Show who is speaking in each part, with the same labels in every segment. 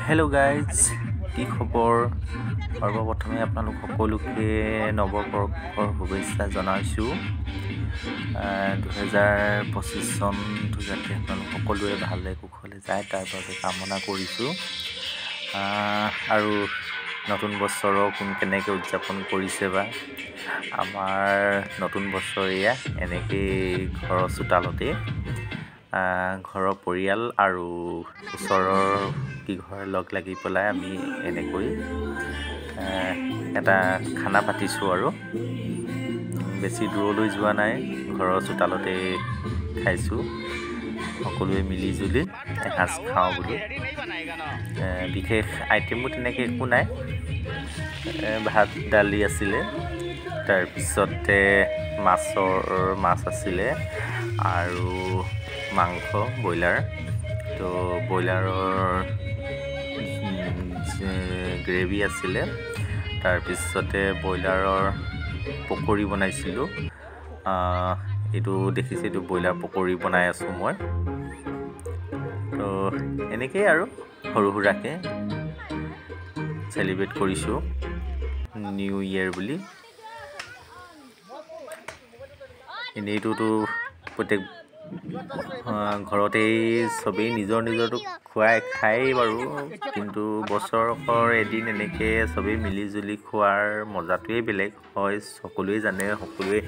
Speaker 1: Hello' guys, কি খবৰ? সৰ্বপ্ৰথমে আপোনালোক সকলোকে নৱবৰ্ষৰ শুভেচ্ছা জনাইছোঁ। 2025 চনটো যাতে আপোনালোক সকলোৱে ভালে কুশলে যায় তাৰ বাবে কামনা কৰিছোঁ। আৰু নতুন বছৰৰ কেনেকৈ উদযাপন কৰিছে বা আমাৰ নতুন বছৰ এয়া এনেকেই ঘৰৰ চোতালতে ঘৰৰ পৰিয়াল আৰু ওচৰৰ কিঘৰ লগ লাগি পেলাই আমি এনেকৈ এটা খানা পাতিছোঁ আৰু বেছি দূৰলৈ যোৱা নাই, ঘৰৰ চোতালতে খাইছোঁ। সকলোৱে মিলি জুলি এসাঁজ খাওঁ বুলি। বিশেষ আইটেমো তেনেকৈ একো নাই। ভাত দালি আছিলে, তাৰপিছতে মাছ আছিলে আৰু মাংস ব্ৰইলাৰ। তো ব্ৰইলাৰৰ গ্ৰেভি আছিলে, তাৰপিছতে ব্ৰইলাৰৰ পকৰি বনাইছিলোঁ। এইটো দেখিছে, এইটো ব্ৰইলাৰ পকৰি বনাই আছোঁ মই। তো এনেকেই আৰু সৰু সুৰাকৈ চেলিব্ৰেট কৰিছোঁ নিউ ইয়েৰ বুলি। এনেইটোতো প্ৰত্যেক ঘৰতেই চবেই নিজৰটো খায়েই বাৰু, কিন্তু বছৰৰ এদিন এনেকৈ চবেই মিলি জুলি খোৱাৰ মজাটোৱেই বেলেগ হয়। সকলোৱে জানে, সকলোৱে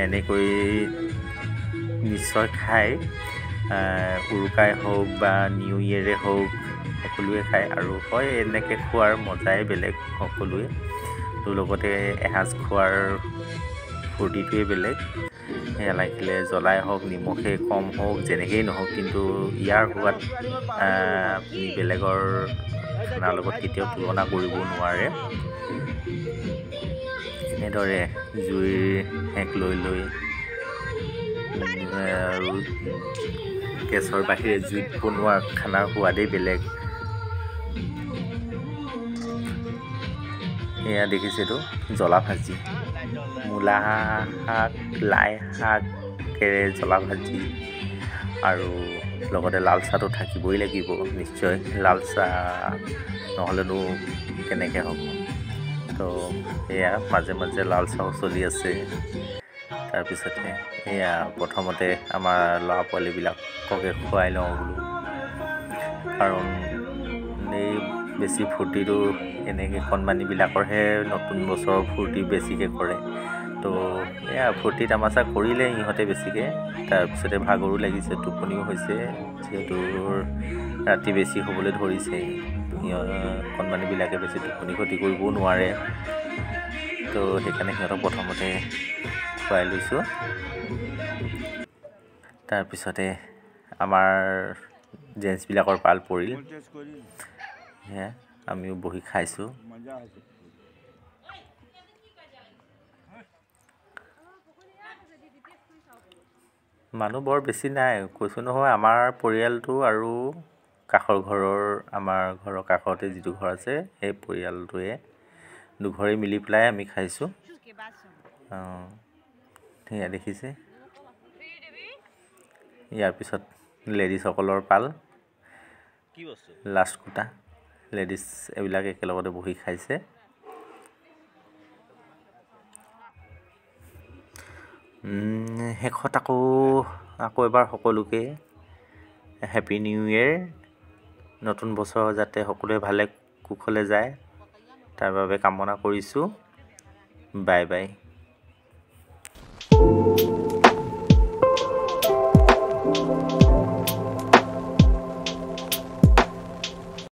Speaker 1: এনেকৈ নিশ্চয় খায়। উৰুকাই হওক বা নিউ ইয়েৰে হওক সকলোৱে খায় আৰু হয়, এনেকৈ খোৱাৰ মজাই বেলেগ সকলোৱে। তো লগতে এসাঁজ খোৱাৰ ফূৰ্তিটোৱে বেলেগ। সেয়া লাগিলে জ্বলাই হওক, নিমখে কম হওক, যেনেকেই নহওক, কিন্তু ইয়াৰ সোৱাদ আপুনি বেলেগৰ খানাৰ লগত কেতিয়াও তুলনা কৰিব নোৱাৰে। এনেদৰে জুইৰ সেক লৈ আৰু গেছৰ বাহিৰে জুইত বনোৱা খানাৰ সোৱাদেই বেলেগ। এয়া দেখিছেতো জ্বলা ভাজি, মূলা শাক, লাই শাকেৰে জ্বলা ভাজি আৰু লগতে লাল চাহটো থাকিবই লাগিব নিশ্চয়। লাল চাহ নহ'লেনো কেনেকৈ হ'ব। তো এয়া মাজে মাজে লাল চাহো চলি আছে। তাৰপিছতে এয়া প্ৰথমতে আমাৰ ল'ৰা পোৱালীবিলাককে খুৱাই লওঁ বোলো, কাৰণ এই বেছি ফূৰ্তিটো এনেকৈ কণমানিবিলাকৰহে নতুন বছৰৰ ফূৰ্তি বেছিকৈ কৰে। তো এয়া ফূৰ্তি তামাচা কৰিলে ইহঁতে বেছিকৈ। তাৰপিছতে ভাগৰো লাগিছে, টোপনিও হৈছে, যিহেতু ৰাতি বেছি হ'বলৈ ধৰিছে। কণমানিবিলাকে বেছি টোপনি ক্ষতি কৰিবও নোৱাৰে। তো সেইকাৰণে সিহঁতক প্ৰথমতে খুৱাই লৈছোঁ। তাৰপিছতে আমাৰ জেণ্টছবিলাকৰ পাল পৰিল, সেয়া আমিও বহি খাইছোঁ। মানুহ বৰ বেছি নাই, কৈছোঁ নহয়। আমাৰ পৰিয়ালটো আৰু কাষৰ ঘৰৰ, আমাৰ ঘৰৰ কাষতে যিটো ঘৰ আছে সেই পৰিয়ালটোৱে দুঘৰে মিলি পেলাই আমি খাইছোঁ। সেয়া দেখিছে। ইয়াৰ পিছত লেডিছসকলৰ পাল, লাষ্ট কুটা লেডিছ এইবিলাক একেলগতে বহি খাইছে। শেষত আকৌ এবাৰ সকলোকে হেপী নিউ ইয়েৰ। নতুন বছৰ যাতে সকলোৱে ভালে কুশলে যায় তাৰ বাবে কামনা কৰিছোঁ। Bye bye.